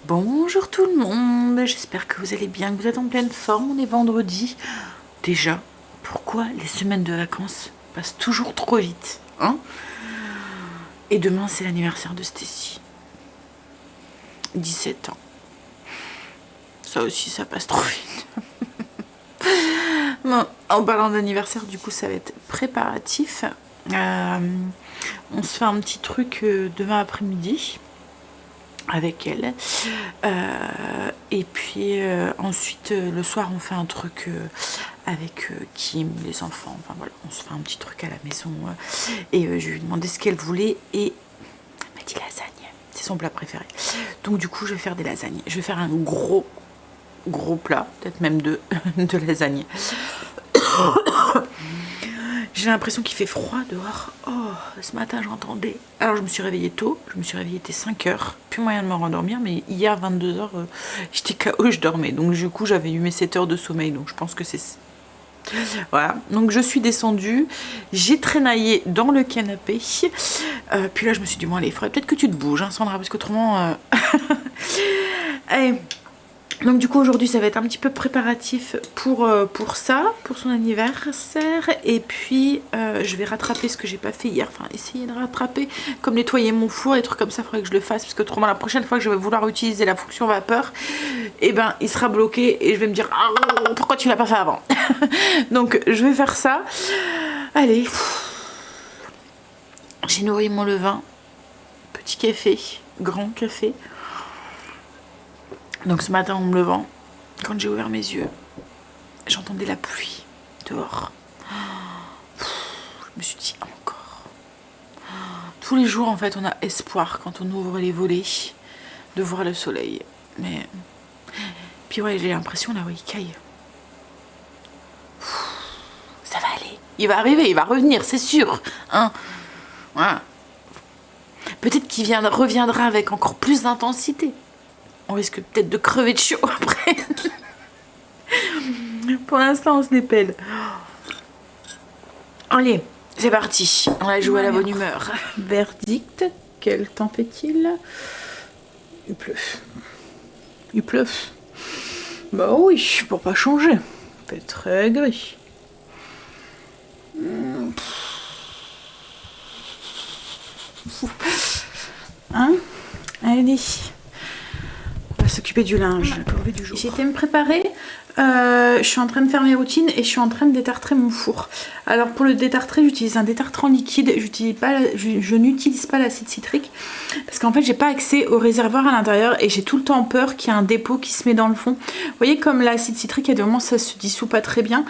Bonjour tout le monde, j'espère que vous allez bien, que vous êtes en pleine forme. On est vendredi. Déjà, pourquoi les semaines de vacances passent toujours trop vite, hein? Et demain, c'est l'anniversaire de Stécie. 17 ans. Ça aussi, ça passe trop vite. Bon, en parlant d'anniversaire, du coup, ça va être préparatif. On se fait un petit truc demain après-midi avec elle, et puis ensuite le soir on fait un truc avec Kim, les enfants, enfin voilà, on se fait un petit truc à la maison, et je lui ai demandé ce qu'elle voulait et elle m'a dit lasagne, c'est son plat préféré. Donc du coup je vais faire des lasagnes, je vais faire un gros plat, peut-être même deux de lasagne. J'ai l'impression qu'il fait froid dehors. Oh, ce matin j'entendais. Alors je me suis réveillée tôt, il était 5h. Plus moyen de me rendormir, mais hier 22h, j'étais KO, je dormais. Donc du coup j'avais eu mes 7 heures de sommeil, donc je pense que c'est... Voilà, donc je suis descendue, j'ai traînaillé dans le canapé. Puis là je me suis dit, bon allez, il faudrait peut-être que tu te bouges, hein, Sandra, parce qu'autrement... Allez. Donc du coup aujourd'hui ça va être un petit peu préparatif pour ça, pour son anniversaire. Et puis je vais rattraper ce que j'ai pas fait hier, enfin essayer de rattraper, comme nettoyer mon four, des trucs comme ça, il faudrait que je le fasse, parce que autrement la prochaine fois que je vais vouloir utiliser la fonction vapeur, et ben il sera bloqué et je vais me dire ah, pourquoi tu l'as pas fait avant. Donc je vais faire ça. Allez, j'ai nourri mon levain, petit café, grand café. Donc ce matin en me levant, quand j'ai ouvert mes yeux, j'entendais la pluie dehors. Je me suis dit encore. Tous les jours en fait on a espoir quand on ouvre les volets de voir le soleil. Mais puis ouais, j'ai l'impression là, oui, il caille. Ça va aller. Il va arriver, il va revenir, c'est sûr. Hein, voilà. Peut-être qu'il reviendra avec encore plus d'intensité. On risque peut-être de crever de chaud après. Pour l'instant, on se dépelle. Allez, c'est parti. On va jouer à la bonne humeur. Verdict, quel temps fait-il? Il pleut. Il pleut. Bah oui, pour pas changer. Il fait très gris. Hein? Allez. S'occuper du linge, du jour. J'ai été me préparer, je suis en train de faire mes routines et je suis en train de détartrer mon four. Alors pour le détartrer, j'utilise un détartrant liquide, je n'utilise pas l'acide citrique parce qu'en fait j'ai pas accès au réservoir à l'intérieur et j'ai tout le temps peur qu'il y ait un dépôt qui se met dans le fond. Vous voyez comme l'acide citrique, il y a des moments ça se dissout pas très bien.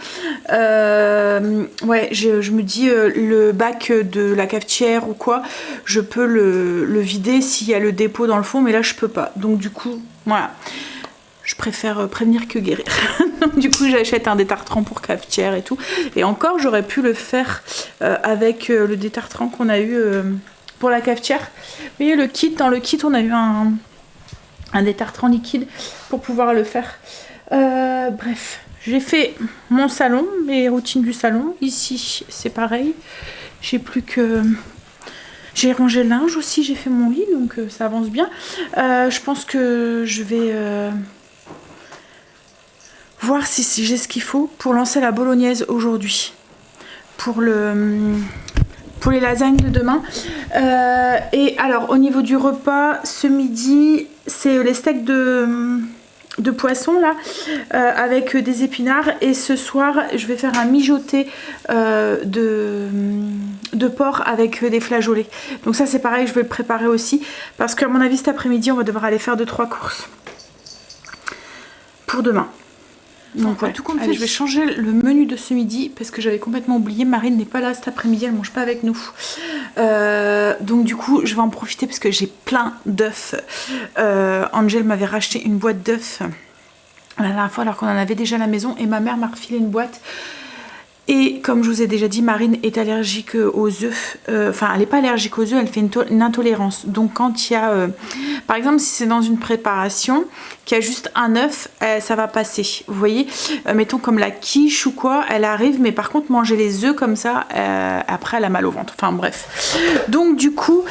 Ouais, je me dis le bac de la cafetière ou quoi, je peux le vider s'il y a le dépôt dans le fond, mais là je peux pas. Donc du coup, voilà. Je préfère prévenir que guérir. Donc du coup j'achète un détartrant pour cafetière et tout. Et encore j'aurais pu le faire avec le détartrant qu'on a eu pour la cafetière. Vous voyez le kit, dans le kit on a eu un détartrant liquide pour pouvoir le faire. Bref, j'ai fait mon salon, mes routines du salon. Ici c'est pareil. J'ai plus que... J'ai rangé le linge aussi, j'ai fait mon lit, donc ça avance bien. Je pense que je vais voir si j'ai ce qu'il faut pour lancer la bolognaise aujourd'hui. Pour les lasagnes de demain. Et alors, au niveau du repas, ce midi, c'est les steaks de poisson là, avec des épinards. Et ce soir, je vais faire un mijoté de porc avec des flageolets. Donc ça c'est pareil, je vais le préparer aussi. Parce qu'à mon avis, cet après-midi, on va devoir aller faire 2-3 courses. Pour demain. Donc ouais, tout compte fait, je vais changer le menu de ce midi parce que j'avais complètement oublié. Marine n'est pas là cet après-midi, elle mange pas avec nous. Donc du coup, je vais en profiter parce que j'ai plein d'œufs. Angel m'avait racheté une boîte d'œufs la dernière fois alors qu'on en avait déjà à la maison et ma mère m'a refilé une boîte. Et comme je vous ai déjà dit, Marine est allergique aux œufs. Enfin, elle n'est pas allergique aux œufs, elle fait une intolérance. Donc quand il y a... par exemple, si c'est dans une préparation, qu'il y a juste un œuf, ça va passer. Vous voyez, mettons comme la quiche ou quoi, elle arrive. Mais par contre, manger les œufs comme ça, après, elle a mal au ventre. Enfin bref. Donc du coup,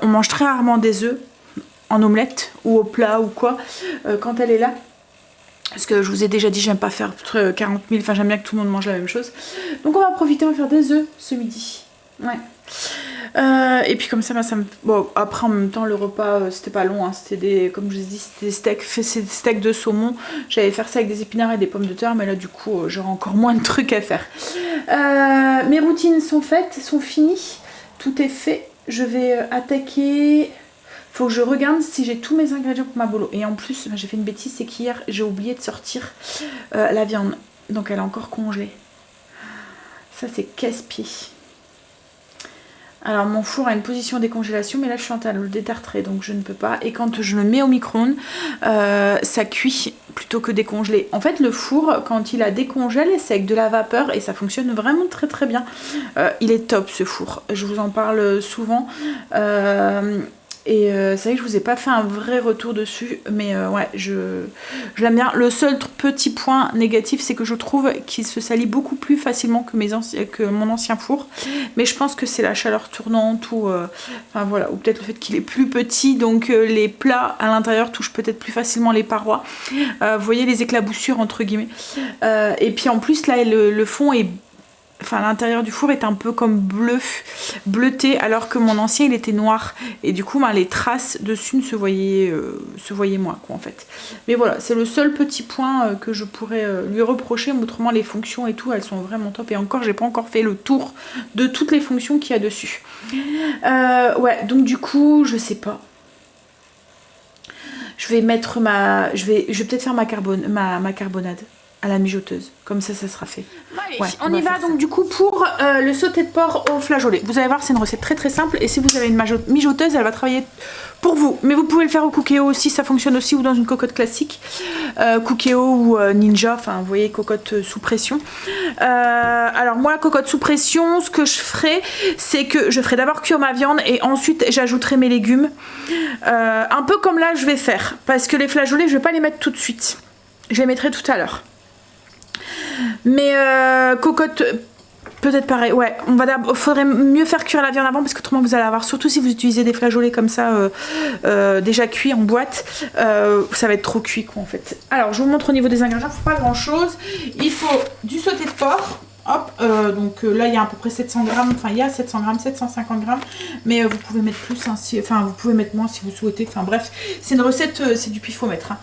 on mange très rarement des œufs. en omelette ou au plat ou quoi quand elle est là. Parce que je vous ai déjà dit, j'aime pas faire 40 000, enfin j'aime bien que tout le monde mange la même chose. Donc on va profiter, on va faire des œufs ce midi. Ouais. Et puis comme ça, ça me... Bon, après en même temps, le repas, c'était pas long, hein. C'était des, comme je vous ai dit, c'était des steaks de saumon. J'allais faire ça avec des épinards et des pommes de terre, mais là du coup, j'aurai encore moins de trucs à faire. Mes routines sont faites, sont finies. Tout est fait. Je vais attaquer... Faut que je regarde si j'ai tous mes ingrédients pour ma bolo. Et en plus, j'ai fait une bêtise, c'est qu'hier, j'ai oublié de sortir la viande. Donc elle est encore congelée. Ça, c'est casse-pied. Alors mon four a une position décongélation, mais là je suis en train de le détartrer, donc je ne peux pas. Et quand je le mets au micro-ondes, ça cuit plutôt que décongelé. En fait le four, quand il a décongèle, c'est avec de la vapeur et ça fonctionne vraiment très très bien. Il est top ce four, je vous en parle souvent. Et c'est vrai que je vous ai pas fait un vrai retour dessus, mais ouais, je l'aime bien. Le seul petit point négatif, c'est que je trouve qu'il se salit beaucoup plus facilement que mon ancien four. Mais je pense que c'est la chaleur tournante ou enfin voilà, ou peut-être le fait qu'il est plus petit, donc les plats à l'intérieur touchent peut-être plus facilement les parois. Vous voyez les éclaboussures entre guillemets. Et puis en plus là, le fond est... Enfin, l'intérieur du four est un peu comme bleuté, alors que mon ancien il était noir. Et du coup, les traces dessus ne se voyaient moins, quoi, en fait. Mais voilà, c'est le seul petit point que je pourrais lui reprocher. Mais autrement, les fonctions et tout, elles sont vraiment top. Et encore, j'ai pas encore fait le tour de toutes les fonctions qu'il y a dessus. Ouais, donc du coup, je sais pas. Je vais mettre je vais peut-être faire ma carbonade à la mijoteuse, comme ça sera fait. Allez, ouais, on y va donc ça. Du coup pour le sauté de porc au flageolet. Vous allez voir, c'est une recette très très simple et si vous avez une mijoteuse, elle va travailler pour vous. Mais vous pouvez le faire au Cookéo aussi, ça fonctionne aussi, ou dans une cocotte classique, Cookéo ou Ninja, enfin vous voyez, cocotte sous pression. Alors moi, la cocotte sous pression, ce que je ferai, c'est que je ferai d'abord cuire ma viande et ensuite j'ajouterai mes légumes. Un peu comme là je vais faire, parce que les flageolets, je vais pas les mettre tout de suite. Je les mettrai tout à l'heure. Mais cocotte, peut-être pareil. Ouais, faudrait mieux faire cuire la viande avant parce que autrement vous allez avoir, surtout si vous utilisez des flageolets comme ça déjà cuits en boîte, ça va être trop cuit quoi en fait. Alors je vous montre au niveau des ingrédients, il ne faut pas grand chose. Il faut du sauté de porc. Hop, donc là il y a à peu près 700 grammes, enfin il y a 700 grammes, 750 grammes, mais vous pouvez mettre plus, hein, enfin vous pouvez mettre moins si vous souhaitez, enfin bref, c'est une recette, c'est du pifomètre.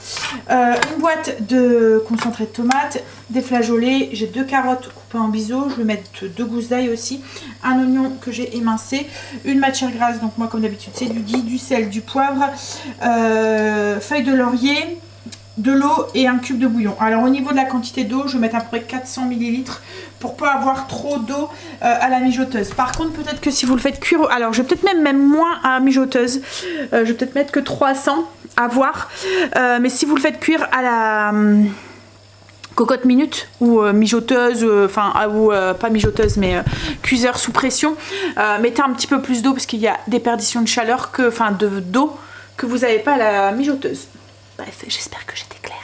Hein. Une boîte de concentré de tomates, des flageolets, j'ai 2 carottes coupées en biseau, je vais mettre 2 gousses d'ail aussi, un oignon que j'ai émincé, une matière grasse, donc moi comme d'habitude c'est du ghee, du sel, du poivre, feuilles de laurier, de l'eau et un cube de bouillon. Alors au niveau de la quantité d'eau, je vais mettre à peu près 400 ml pour pas avoir trop d'eau à la mijoteuse. Par contre, peut-être que si vous le faites cuire, alors je vais peut-être même moins à la mijoteuse, je vais peut-être mettre que 300 à voir, mais si vous le faites cuire à la cocotte minute ou mijoteuse, enfin pas mijoteuse mais cuiseur sous pression, mettez un petit peu plus d'eau parce qu'il y a des perditions de chaleur d'eau que vous n'avez pas à la mijoteuse. Bref, j'espère que j'étais claire.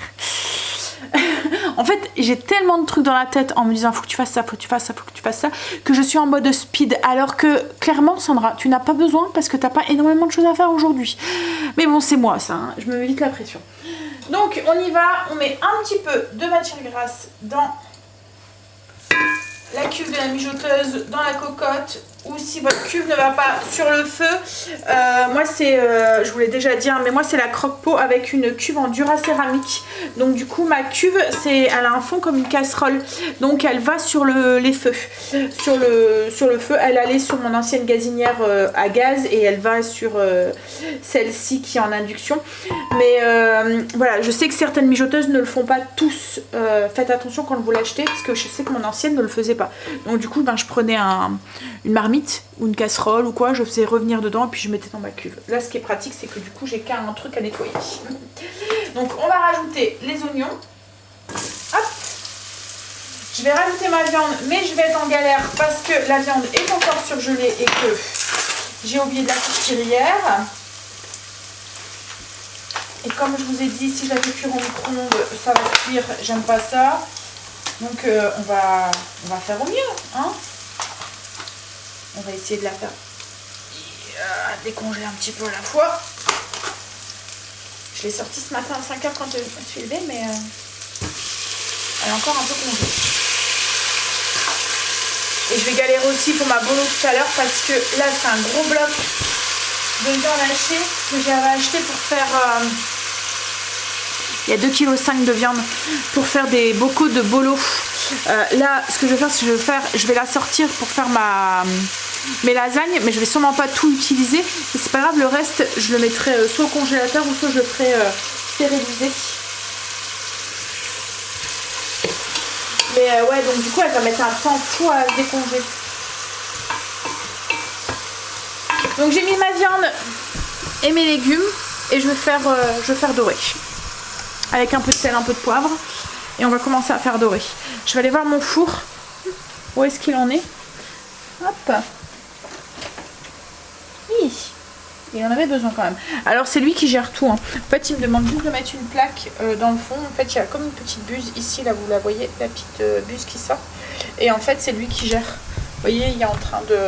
En fait, j'ai tellement de trucs dans la tête en me disant faut que tu fasses ça, faut que tu fasses ça, faut que tu fasses ça, que je suis en mode speed. Alors que clairement, Sandra, tu n'as pas besoin parce que tu n'as pas énormément de choses à faire aujourd'hui. Mais bon, c'est moi ça, hein. Je me mets vite la pression. Donc, on y va, on met un petit peu de matière grasse dans la cuve de la mijoteuse, dans la cocotte. Ou si votre cuve ne va pas sur le feu, moi c'est, je vous l'ai déjà dit, hein, mais moi c'est la croque-pot avec une cuve en duracéramique. Donc du coup ma cuve, elle a un fond comme une casserole, donc elle va sur les feux, sur le feu. Elle allait sur mon ancienne gazinière à gaz et elle va sur celle-ci qui est en induction. Mais voilà, je sais que certaines mijoteuses ne le font pas tous. Faites attention quand vous l'achetez parce que je sais que mon ancienne ne le faisait pas. Donc du coup je prenais une marmite ou une casserole ou quoi, je faisais revenir dedans et puis je mettais dans ma cuve. Là ce qui est pratique c'est que du coup j'ai qu'un truc à nettoyer. Donc on va rajouter les oignons. Hop. Je vais rajouter ma viande mais je vais être en galère parce que la viande est encore surgelée et que j'ai oublié de la sortir hier. Et comme je vous ai dit, si je la fais cuire au micro-ondes, ça va cuire, j'aime pas ça. Donc on va faire au mieux, hein. On va essayer de la faire décongeler un petit peu à la fois. Je l'ai sortie ce matin à 5 h quand je me suis levée, mais elle est encore un peu congelée. Et je vais galérer aussi pour ma bolo tout à l'heure parce que là c'est un gros bloc de viande hachée que j'avais acheté pour faire... il y a 2,5 kg de viande pour faire des bocaux de bolo. Là ce que je vais faire, c'est que je vais la sortir pour faire mes lasagnes, mais je vais sûrement pas tout utiliser. Et c'est pas grave, le reste je le mettrai soit au congélateur ou soit je le ferai stériliser. Mais ouais, donc du coup elle va mettre un temps fou à se décongeler. Donc j'ai mis ma viande et mes légumes et je vais faire dorer. Avec un peu de sel, un peu de poivre. Et on va commencer à faire dorer. Je vais aller voir mon four. Où est-ce qu'il en est? Hop. Oui. Il en avait besoin quand même. Alors c'est lui qui gère tout. Hein. En fait il me demande juste de mettre une plaque dans le fond. En fait il y a comme une petite buse ici. Là vous la voyez. La petite buse qui sort. Et en fait c'est lui qui gère. Vous voyez il est en train de...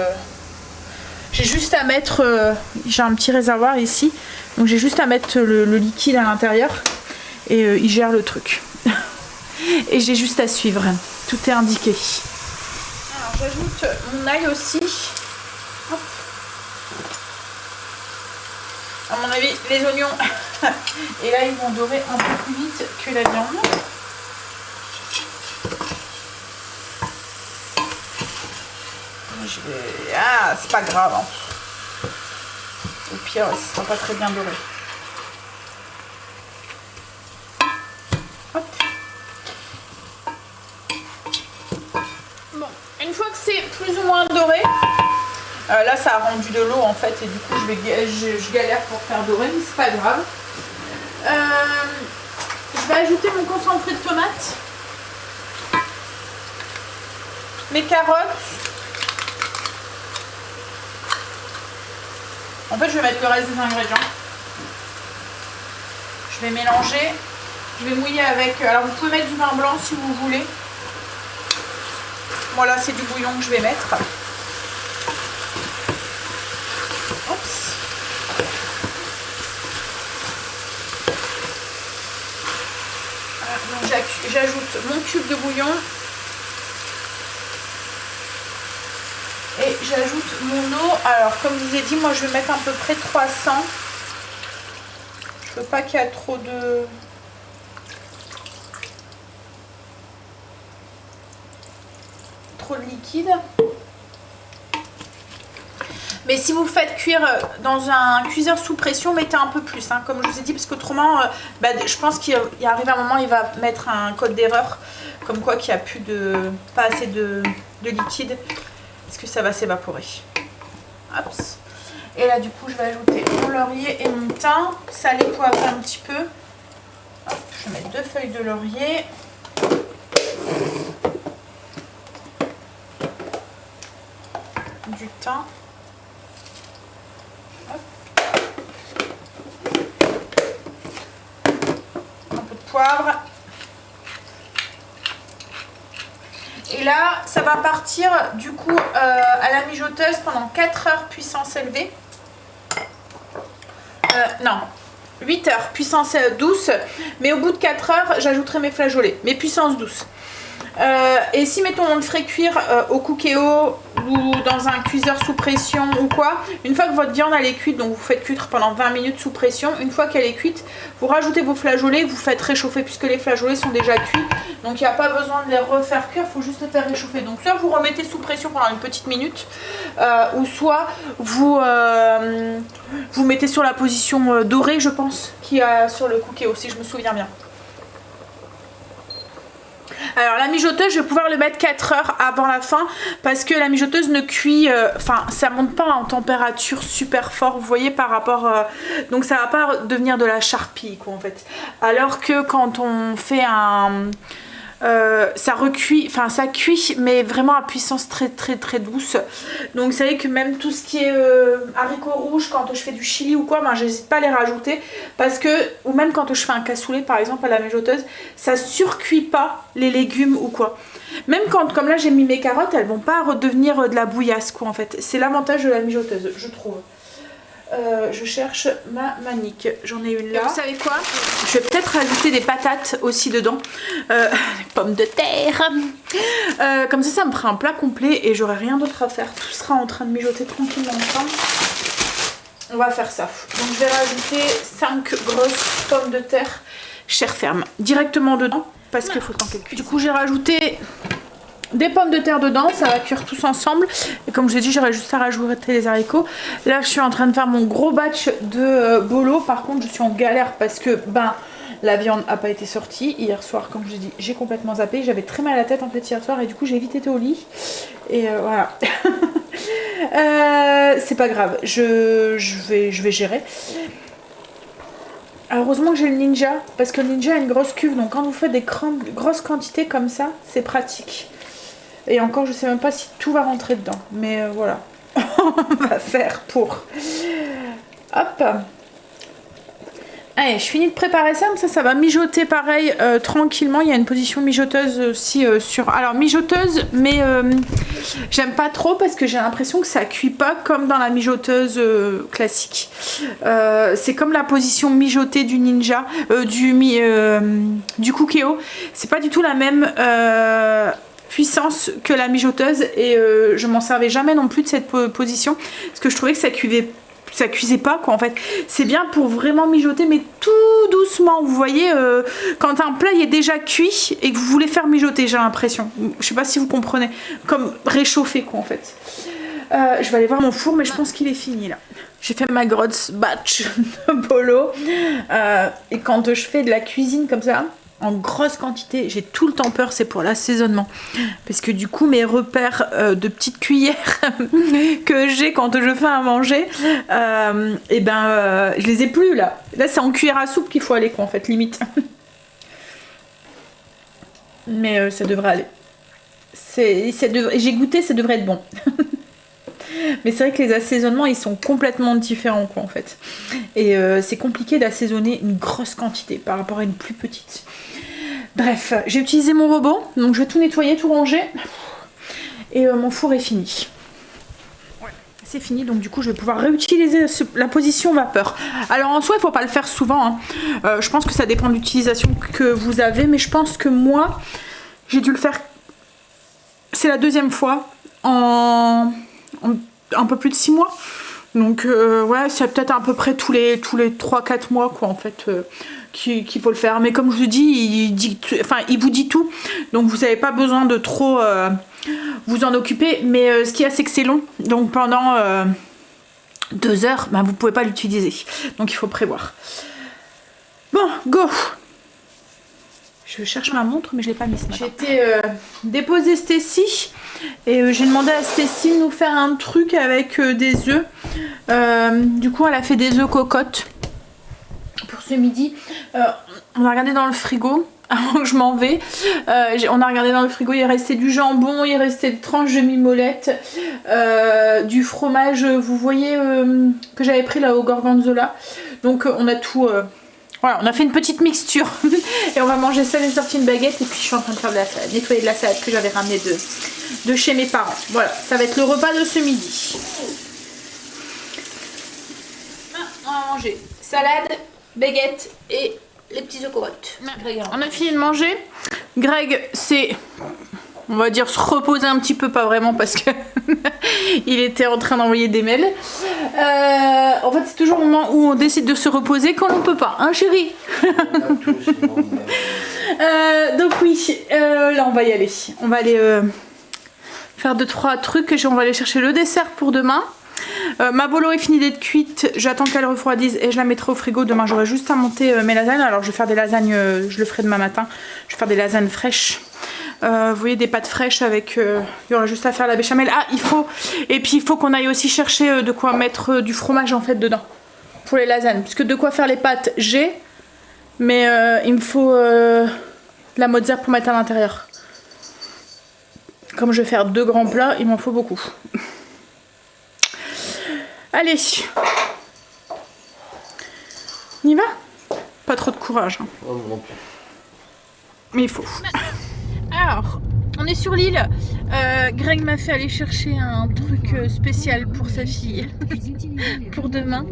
J'ai juste à mettre... j'ai un petit réservoir ici. Donc j'ai juste à mettre le liquide à l'intérieur. Et il gère le truc. Et j'ai juste à suivre. Tout est indiqué. Alors j'ajoute mon ail aussi. Hop. À mon avis, les oignons. Et là, ils vont dorer un peu plus vite que la viande. Ah, c'est pas grave. Hein. Au pire, ce sera pas très bien doré. Hop. Bon, une fois que c'est plus ou moins doré, là ça a rendu de l'eau en fait et du coup je galère pour faire dorer, mais c'est pas grave. Je vais ajouter mon concentré de tomate, mes carottes. En fait je vais mettre le reste des ingrédients. Je vais mélanger. Je vais mouiller avec... Alors vous pouvez mettre du vin blanc si vous voulez. Moi là c'est du bouillon que je vais mettre. Oups. Donc j'ajoute mon cube de bouillon. Et j'ajoute mon eau. Alors comme je vous ai dit, moi je vais mettre à peu près 300. Je veux pas qu'il y ait trop de liquide. Mais si vous faites cuire dans un cuiseur sous pression, mettez un peu plus, hein, comme je vous ai dit, parce qu'autrement, je pense qu'il arrive un moment, il va mettre un code d'erreur, comme quoi qu'il n'y a plus pas assez de liquide, parce que ça va s'évaporer. Et là, du coup, je vais ajouter mon laurier et mon thym, salé, poivré un petit peu. Hop, je vais mettre 2 feuilles de laurier. Du thym. Un peu de poivre. Et là, ça va partir du coup à la mijoteuse pendant 4 heures puissance élevée. Non, 8 heures puissance douce. Mais au bout de 4 heures, j'ajouterai mes flageolets, mes puissances douces. Et si mettons on le ferait cuire au Cookéo ou dans un cuiseur sous pression ou quoi, une fois que votre viande elle est cuite, donc vous faites cuire pendant 20 minutes sous pression, une fois qu'elle est cuite, vous rajoutez vos flageolets, vous faites réchauffer puisque les flageolets sont déjà cuits, donc il n'y a pas besoin de les refaire cuire, il faut juste les faire réchauffer. Donc soit vous remettez sous pression pendant une petite minute, ou soit vous mettez sur la position dorée, je pense, qu'il y a sur le Cookéo, si je me souviens bien. Alors la mijoteuse, je vais pouvoir le mettre 4 heures avant la fin parce que la mijoteuse ne cuit, enfin ça monte pas en température super fort, vous voyez, par rapport, donc ça va pas devenir de la charpie quoi en fait. Alors que quand on fait ça recuit, enfin ça cuit mais vraiment à puissance très douce. Donc vous savez que même tout ce qui est haricots rouges, quand je fais du chili ou quoi, ben, j'hésite pas à les rajouter parce que, ou même quand je fais un cassoulet par exemple à la mijoteuse, ça surcuit pas les légumes ou quoi. Même quand, comme là j'ai mis mes carottes, elles vont pas redevenir de la bouillasse quoi en fait. C'est l'avantage de la mijoteuse, je trouve. je cherche ma manique. J'en ai une là. Et vous savez quoi? Je vais peut-être rajouter des patates aussi dedans. Des pommes de terre. Comme ça me fera un plat complet et j'aurai rien d'autre à faire. Tout sera en train de mijoter tranquillement ensemble. On va faire ça. Donc je vais rajouter 5 grosses pommes de terre chair ferme directement dedans parce qu'il faut tant qu'elles cuisent. Du coup j'ai rajouté des pommes de terre dedans, ça va cuire tous ensemble. Et comme je l'ai dit, j'aurais juste à rajouter les haricots. Là je suis en train de faire mon gros batch de bolo. Par contre je suis en galère parce que la viande n'a pas été sortie. Hier soir, comme je l'ai dit, j'ai complètement zappé. J'avais très mal à la tête en fait hier soir et du coup j'ai vite été au lit. Et voilà. C'est pas grave, je vais gérer. Heureusement que j'ai le Ninja, parce que le Ninja a une grosse cuve, donc quand vous faites des grosses quantités comme ça, c'est pratique. Et encore, je sais même pas si tout va rentrer dedans, mais voilà. On va faire pour. Hop. Allez, je finis de préparer ça, ça va mijoter pareil tranquillement. Il y a une position mijoteuse aussi sur... Alors mijoteuse, mais j'aime pas trop parce que j'ai l'impression que ça cuit pas comme dans la mijoteuse classique. C'est comme la position mijotée du Ninja, du Cookéo. C'est pas du tout la même puissance que la mijoteuse et je m'en servais jamais non plus de cette position parce que je trouvais que ça cuisait pas quoi en fait. C'est bien pour vraiment mijoter mais tout doucement. Vous voyez quand un plat est déjà cuit et que vous voulez faire mijoter, j'ai l'impression. Je sais pas si vous comprenez. Comme réchauffer quoi en fait. Je vais aller voir mon four mais je pense qu'il est fini là. J'ai fait ma grosse batch de bolo et quand je fais de la cuisine comme ça en grosse quantité, j'ai tout le temps peur, c'est pour l'assaisonnement. Parce que du coup, mes repères de petites cuillères que j'ai quand je fais à manger, je les ai plus là. Là, c'est en cuillère à soupe qu'il faut aller, quoi, en fait, limite. Mais ça devrait aller. J'ai goûté, ça devrait être bon. Mais c'est vrai que les assaisonnements, ils sont complètement différents, quoi, en fait. Et c'est compliqué d'assaisonner une grosse quantité par rapport à une plus petite. Bref, j'ai utilisé mon robot, donc je vais tout nettoyer, tout ranger. Et mon four est fini. Ouais, c'est fini, donc du coup, je vais pouvoir réutiliser la position vapeur. Alors en soi, il ne faut pas le faire souvent. Hein. Je pense que ça dépend de l'utilisation que vous avez, mais je pense que moi, j'ai dû le faire... C'est la deuxième fois en un peu plus de 6 mois. Donc ouais, c'est peut-être à peu près tous les 3-4 mois quoi en fait qu'il faut le faire. Mais comme je vous dis, il vous dit tout. Donc vous n'avez pas besoin de trop vous en occuper. Mais ce qu'il y a c'est que c'est long. Donc pendant 2 heures, vous pouvez pas l'utiliser. Donc il faut prévoir. Bon, go! Je cherche ma montre mais je l'ai pas mise ce matin. J'ai été déposer Stécie et j'ai demandé à Stécie de nous faire un truc avec des œufs. Du coup elle a fait des œufs cocottes pour ce midi. On a regardé dans le frigo avant que je m'en vais. On a regardé dans le frigo, il restait du jambon, il restait des tranches de mimolette, du fromage, vous voyez que j'avais pris là au gorgonzola. Donc on a tout... Voilà, on a fait une petite mixture et on va manger ça. J'ai sorti une baguette et puis je suis en train de faire de la salade, nettoyer de la salade que j'avais ramenée de chez mes parents. Voilà, ça va être le repas de ce midi. On va manger salade, baguette et les petits œufs cocottes. On a fini de manger. Greg, c'est... on va dire se reposer un petit peu, pas vraiment parce que il était en train d'envoyer des mails. En fait c'est toujours le moment où on décide de se reposer quand on peut pas, hein chérie? Donc oui, là on va y aller. On va aller faire 2-3 trucs et on va aller chercher le dessert pour demain. Ma bolo est finie d'être cuite, j'attends qu'elle refroidisse et je la mettrai au frigo. Demain j'aurai juste à monter mes lasagnes. Alors je vais faire des lasagnes, je le ferai demain matin. Je vais faire des lasagnes fraîches. Vous voyez, des pâtes fraîches avec... il y aura juste à faire la béchamel. Ah, il faut... Et puis il faut qu'on aille aussi chercher de quoi mettre du fromage en fait dedans. Pour les lasagnes. Puisque de quoi faire les pâtes, j'ai. Mais il me faut la mozza pour mettre à l'intérieur. Comme je vais faire 2 grands plats, il m'en faut beaucoup. Allez. On y va? Pas trop de courage. Hein. Oh, non plus. Mais il faut. Alors, On est sur l'île. Greg m'a fait aller chercher un truc spécial pour sa fille pour demain.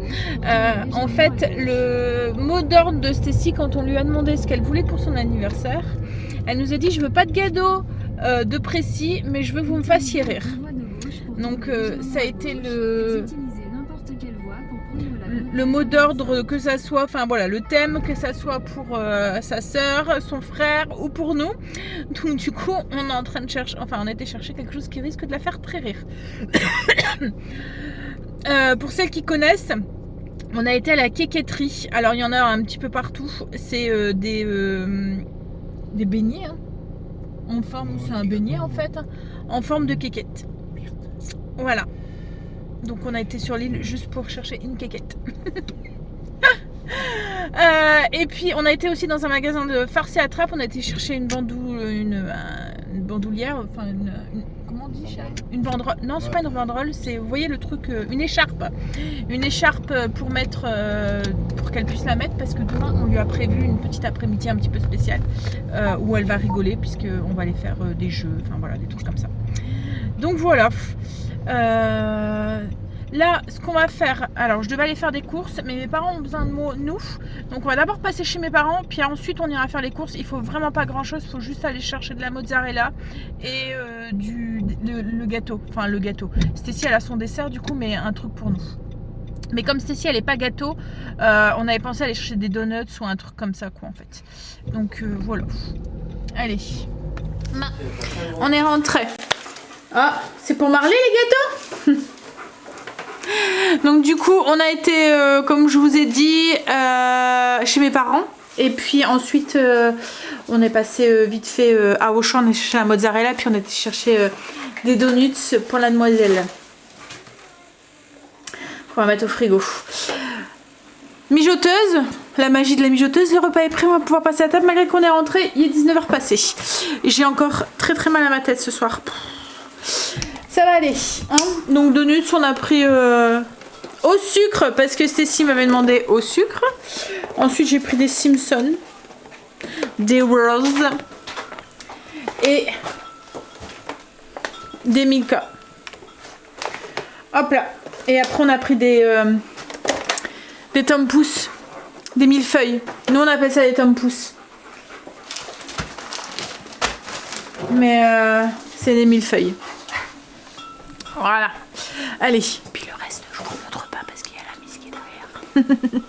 En fait, le mot d'ordre de Stacy, quand on lui a demandé ce qu'elle voulait pour son anniversaire, elle nous a dit: je veux pas de cadeau de précis, mais je veux que vous me fassiez rire. Donc ça a été le mot d'ordre, que ça soit, enfin voilà, le thème, que ça soit pour sa sœur, son frère ou pour nous. Donc du coup, on est en train de chercher, enfin on a été chercher quelque chose qui risque de la faire très rire. Pour celles qui connaissent, on a été à la quéquetterie. Alors il y en a un petit peu partout. C'est des beignets, hein, en forme, c'est un beignet en fait, en forme de quéquette. Voilà. Donc on a été sur l'île juste pour chercher une quéquette. Et puis on a été aussi dans un magasin de farce et attrape. On a été chercher une bandoulière, enfin comment on dit, une banderole. Non, c'est pas une banderole, c'est, vous voyez le truc, une écharpe. Une écharpe pour mettre, pour qu'elle puisse la mettre, parce que demain on lui a prévu une petite après-midi un petit peu spéciale où elle va rigoler puisque on va aller faire des jeux, enfin voilà, des trucs comme ça. Donc voilà. Là, ce qu'on va faire, alors je devais aller faire des courses, mais mes parents ont besoin de nous, donc on va d'abord passer chez mes parents, puis ensuite on ira faire les courses. Il faut vraiment pas grand chose, il faut juste aller chercher de la mozzarella et le gâteau, enfin le gâteau. Stacy elle a son dessert du coup, mais un truc pour nous. Mais comme Stacy elle est pas gâteau, on avait pensé aller chercher des donuts ou un truc comme ça quoi en fait. Donc voilà. Allez, on est rentré. Ah, c'est pour Marley les gâteaux. Donc du coup on a été comme je vous ai dit chez mes parents. Et puis ensuite on est passé vite fait à Auchan, on a cherché la mozzarella. Puis on a été chercher des donuts pour la demoiselle. On va mettre au frigo. Mijoteuse, la magie de la mijoteuse, le repas est prêt, on va pouvoir passer à table malgré qu'on est rentré, il est 19h passé. J'ai encore très mal à ma tête ce soir. Ça va aller, hein. Donc donuts on a pris au sucre parce que Stacy m'avait demandé au sucre. Ensuite j'ai pris des Simpsons, des Rose et des Milka. Hop là. Et après on a pris des Tom-Pouce, des millefeuilles. Nous on appelle ça des Tom-Pouce. Mais c'est des millefeuilles. Voilà. Allez. Puis le reste, je vous montre pas parce qu'il y a la mise qui est derrière.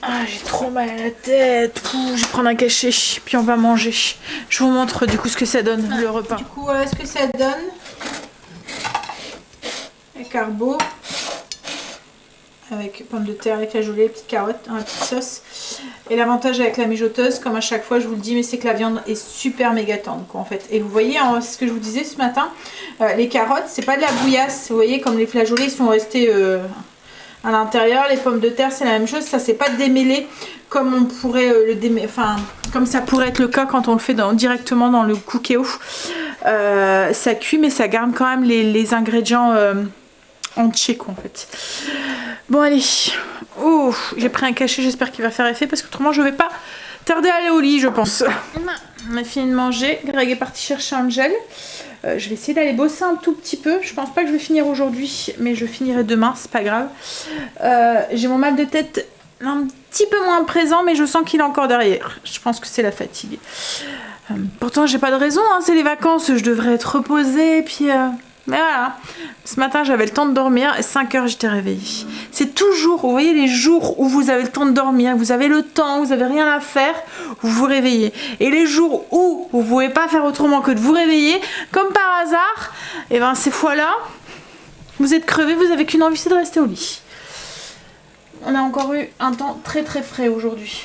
Ah, j'ai trop mal à la tête. Ouh, je vais prendre un cachet. Puis on va manger. Je vous montre du coup ce que ça donne, le repas. Du coup, voilà ce que ça donne. Les carbo. Avec pommes de terre, avec la gelée, petites carottes, une petite sauce. Et l'avantage avec la mijoteuse, comme à chaque fois je vous le dis, mais c'est que la viande est super méga tendre quoi, en fait. Et vous voyez, c'est ce que je vous disais ce matin, les carottes, c'est pas de la bouillasse. Vous voyez, comme les flageolets sont restés à l'intérieur, les pommes de terre c'est la même chose. Ça c'est pas démêlé comme on pourrait le démêler, enfin comme ça pourrait être le cas quand on le fait directement dans le cookéo. Ça cuit, mais ça garde quand même les ingrédients entiers quoi en fait. Bon allez, oh, j'ai pris un cachet, j'espère qu'il va faire effet parce qu'autrement je vais pas tarder à aller au lit je pense. On a fini de manger, Greg est parti chercher un gel. Je vais essayer d'aller bosser un tout petit peu, je pense pas que je vais finir aujourd'hui mais je finirai demain, c'est pas grave. J'ai mon mal de tête un petit peu moins présent mais je sens qu'il est encore derrière, je pense que c'est la fatigue. Pourtant j'ai pas de raison, hein, c'est les vacances, je devrais être reposée puis... Mais voilà, ce matin j'avais le temps de dormir et 5 heures j'étais réveillée. C'est toujours, vous voyez les jours où vous avez le temps de dormir, vous avez le temps, vous avez rien à faire, vous vous réveillez. Et les jours où vous ne pouvez pas faire autrement que de vous réveiller, comme par hasard, et ben ces fois-là, vous êtes crevé, vous avez qu'une envie, c'est de rester au lit. On a encore eu un temps très frais aujourd'hui.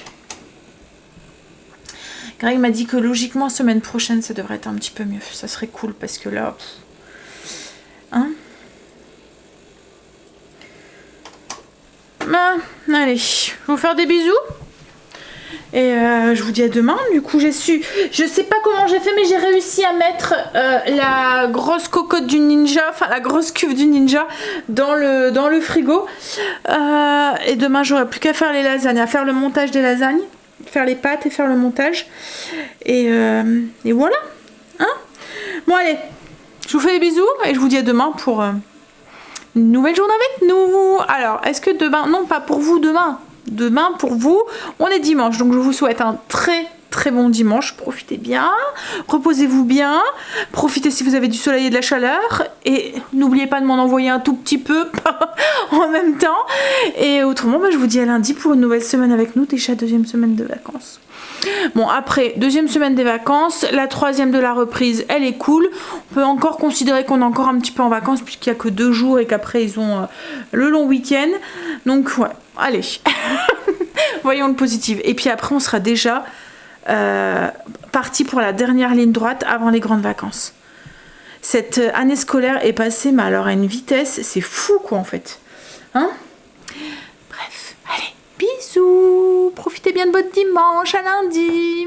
Greg m'a dit que logiquement semaine prochaine ça devrait être un petit peu mieux, ça serait cool parce que là... Hein, allez, je vais vous faire des bisous et je vous dis à demain. Du coup je sais pas comment j'ai fait mais j'ai réussi à mettre la grosse cocotte du ninja, enfin la grosse cuve du ninja dans le frigo et demain j'aurai plus qu'à faire les lasagnes, à faire le montage des lasagnes faire les pâtes et faire le montage. Et voilà. Hein, bon allez, je vous fais des bisous et je vous dis à demain pour une nouvelle journée avec nous. Alors, est-ce que demain... Non, pas pour vous demain. Demain, pour vous, on est dimanche. Donc, je vous souhaite un très bon dimanche. Profitez bien. Reposez-vous bien. Profitez si vous avez du soleil et de la chaleur. Et n'oubliez pas de m'en envoyer un tout petit peu en même temps. Et autrement, je vous dis à lundi pour une nouvelle semaine avec nous. Déjà, 2e semaine de vacances. Bon, après, 2e semaine des vacances, la 3e de la reprise, elle est cool. On peut encore considérer qu'on est encore un petit peu en vacances puisqu'il n'y a que 2 jours et qu'après ils ont le long week-end. Donc ouais, allez, voyons le positif. Et puis après, on sera déjà parti pour la dernière ligne droite avant les grandes vacances. Cette année scolaire est passée, mais alors à une vitesse, c'est fou quoi en fait. Hein? Bref, allez. Bisous, profitez bien de votre dimanche, à lundi.